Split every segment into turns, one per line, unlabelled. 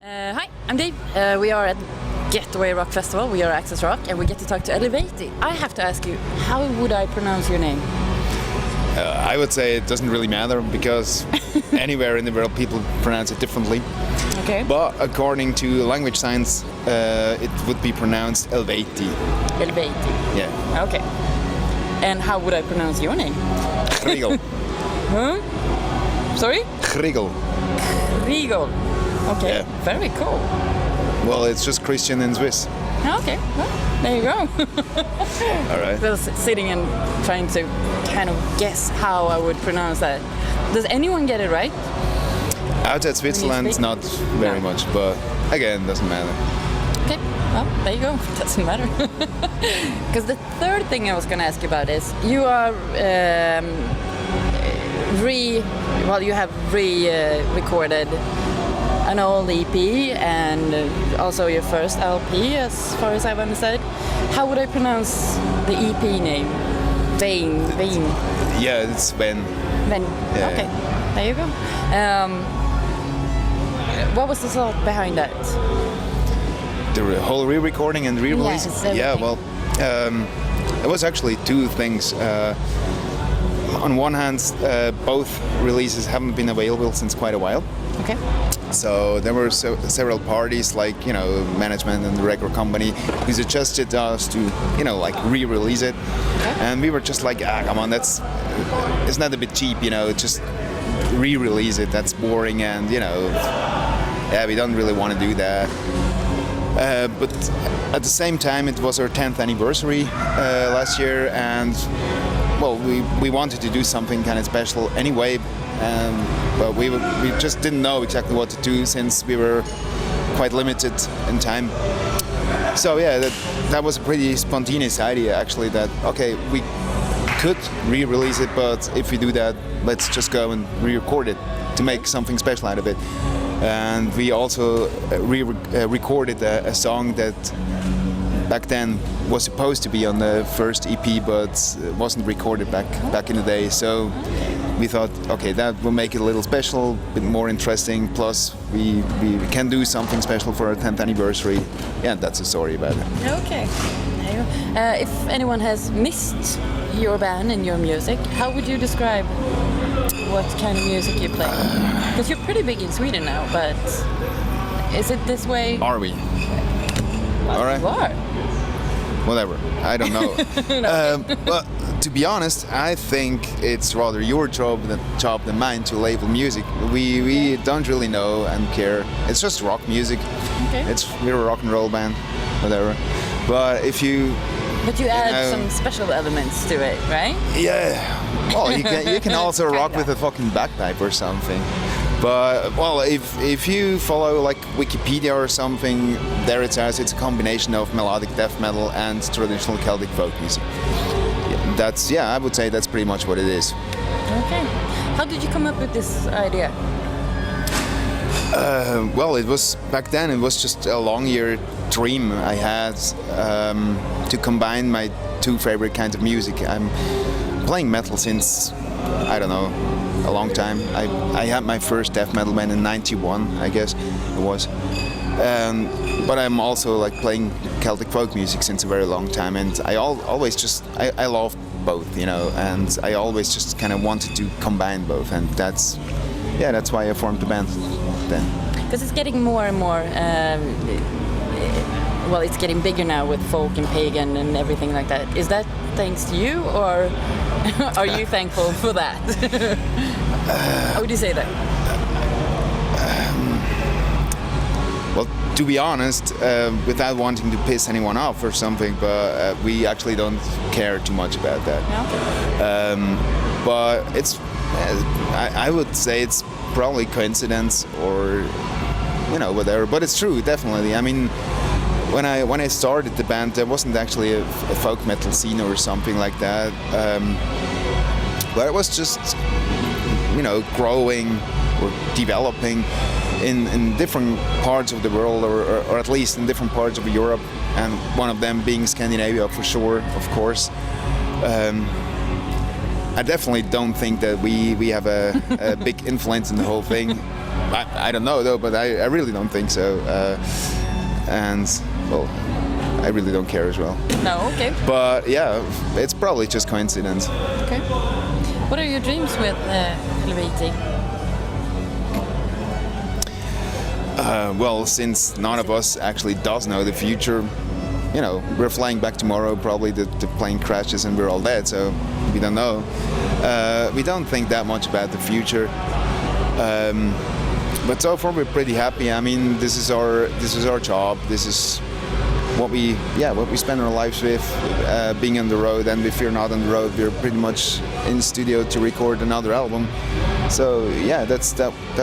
Hi, I'm Dave. We are at Getaway Rock Festival. We are Accessrock, and we get to talk to Eluveitie. I have to ask you, how would I pronounce your name?
I would say it doesn't really matter because anywhere in the world people pronounce it differently.
Okay.
But according to language science, it would be pronounced Eluveitie.
Eluveitie.
Yeah.
Okay. And how would I pronounce your name?
Chrigel.
Huh? Sorry?
Chrigel.
Chrigel. Okay.
Yeah.
Very cool.
Well, it's just Christian in Swiss.
Okay. Well, there you go.
All right.
I was sitting and trying to kind of guess how I would pronounce that. Does anyone get it right?
Outside Switzerland, not very much, but again, doesn't matter.
Okay, well, there you go. Doesn't matter. Because the third thing I was going to ask you about is you are you have recorded an old EP and also your first LP, as far as I've understood. How would I pronounce the EP name? Vein.
Yeah, it's Ben.
Then
Yeah.
Okay, there you go. What was the thought behind that?
The whole re-recording and re-release?
Yes,
yeah,
everything.
well, it was actually two things. On one hand, both releases haven't been available since quite a while.
Okay.
So there were several parties, like, management and the record company, who suggested us to, re-release it.
Okay.
And we were just like, come on, it's not a bit cheap, just re-release it. That's boring, and we don't really want to do that. But at the same time, it was our 10th anniversary last year, and well, we wanted to do something kind of special anyway, but we just didn't know exactly what to do since we were quite limited in time. So yeah, that was a pretty spontaneous idea, actually, that okay, we could re-release it, but if we do that, let's just go and re-record it to make something special out of it. And we also recorded a song that back then was supposed to be on the first EP, but wasn't recorded back in the day. So we thought, okay, that will make it a little special, a bit more interesting. Plus, we can do something special for our 10th anniversary. Yeah, that's the story about it.
Okay. If anyone has missed your band and your music, how would you describe what kind of music you play? Because you're pretty big in Sweden now, but is it this way?
Are we?
Well,
all right.
You are.
Whatever. I don't know. But to be honest, I think it's rather your job than mine to label music. We don't really know and care. It's just rock music.
Okay.
We're a rock and roll band, whatever. But if you...
But you add some special elements to it, right?
Yeah. Well, you can also rock with a fucking bagpipe or something. But well, if you follow like Wikipedia or something, there it says it's a combination of melodic death metal and traditional Celtic folk music. I would say that's pretty much what it is.
Okay. How did you come up with this idea?
Well, it was back then. It was just a long-year dream I had to combine my two favorite kinds of music. I'm playing metal since, I don't know, a long time. I had my first death metal band in '91, I guess it was. But I'm also like playing Celtic folk music since a very long time, and I love both, and I always just kind of wanted to combine both, and that's why I formed the band then.
Because it's getting more and more. Well, it's getting bigger now with folk and pagan and everything like that. Is that thanks to you, or are you thankful for that? How would you say that?
Well, to be honest, without wanting to piss anyone off or something, but we actually don't care too much about that.
Okay.
But it's, I would say it's probably coincidence or, whatever. But it's true, definitely. I mean, when I started the band, there wasn't actually a folk metal scene or something like that. But it was just, growing or developing in different parts of the world, or at least in different parts of Europe, and one of them being Scandinavia for sure, of course. I definitely don't think that we have a big influence in the whole thing. I don't know though, but I really don't think so. And well, I really don't care as well.
No, okay.
But yeah, it's probably just coincidence.
Okay. What are your dreams with Eluveitie?
Well, since none of us actually does know the future, you know, we're flying back tomorrow, probably the plane crashes and we're all dead, so we don't know. We don't think that much about the future. But so far we're pretty happy. I mean, this is our job. This is what we spend our lives with, being on the road. And if we're not on the road, we're pretty much in the studio to record another album. So yeah, that's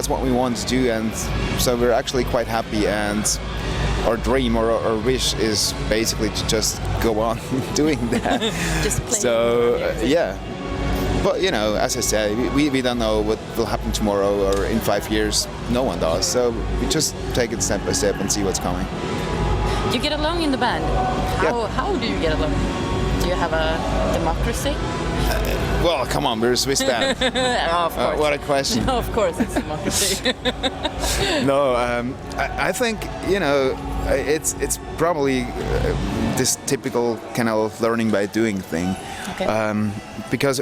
what we want to do, and so we're actually quite happy. And our dream or our wish is basically to just go on doing that.
Just playing.
So yeah. But you know, as I said, we don't know what will happen tomorrow or in 5 years. No one does. So we just take it step by step and see what's coming.
You get along in the band. How do you get along? Do you have a democracy?
Well, come on, we're a Swiss band.
Oh, of course.
What a question.
No, of course, it's democracy.
No, I think, you know, it's probably this typical kind of learning by doing thing.
Okay.
Because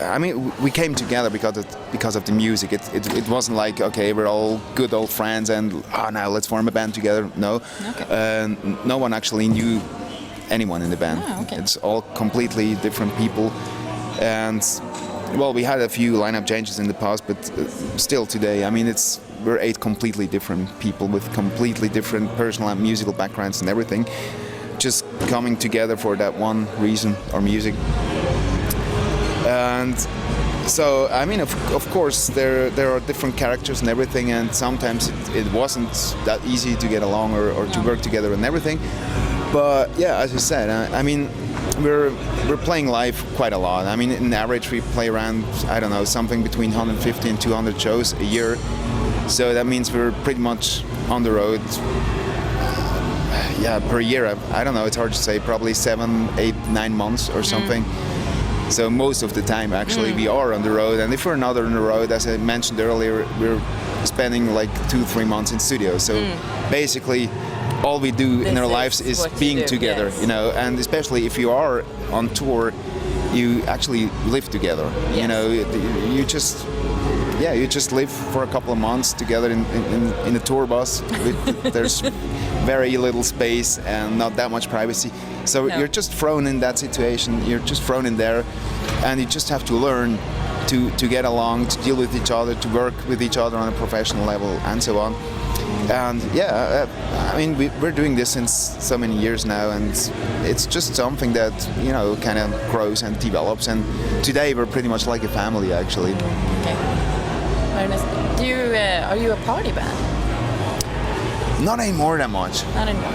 I mean, we came together because of the music. It wasn't like, okay, we're all good old friends and now let's form a band together. No. Okay. No one actually knew anyone in the band.
Oh, okay.
It's all completely different people. And well, we had a few lineup changes in the past, but still today, I mean, we're 8 completely different people with completely different personal and musical backgrounds and everything, just coming together for that one reason, our music. And so, I mean, of course, there are different characters and everything, and sometimes it wasn't that easy to get along or to work together and everything. But yeah, as you said, I mean, we're playing live quite a lot. I mean, in average, we play around, I don't know, something between 150 and 200 shows a year. So that means we're pretty much on the road. Yeah, per year. I don't know. It's hard to say. Probably 7, 8, 9 months or something. So most of the time, actually, we are on the road. And if we're not on the road, as I mentioned earlier, we're spending like 2-3 months in studio. So basically, all we do in our lives is being together, yes. You know. And especially if you are on tour, you actually live together. Yes. You know, you just live for a couple of months together in a tour bus. There's very little space and not that much privacy. So you're just thrown in that situation. You're just thrown in there, and you just have to learn to get along, to deal with each other, to work with each other on a professional level, and so on. And yeah, I mean, we're doing this since so many years now, and it's just something that, you know, kind of grows and develops. And today we're pretty much like a family, actually.
Okay. Very nice. Are you a party band?
Not anymore that much.
Not anymore.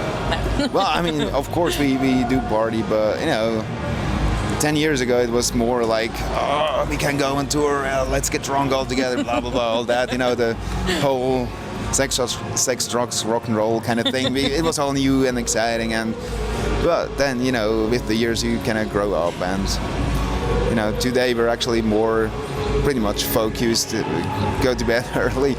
No.
Well, I mean, of course we do party, but you know, 10 years ago it was more like, oh, we can go on tour, let's get drunk all together, blah blah blah, all that. You know, the whole sex, drugs, rock and roll kind of thing. It was all new and exciting, but then, you know, with the years you kind of grow up, and you know, today we're actually more pretty much focused. Go to bed early,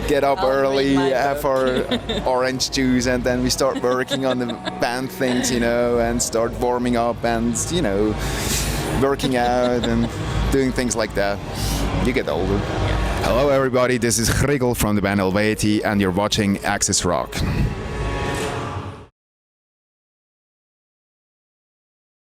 get up early, have our orange juice, and then we start working on the band things, you know, and start warming up and, you know, working out and doing things like that. You get older. Hello everybody, this is Chrigel from the band Eluveitie, and you're watching Access Rock.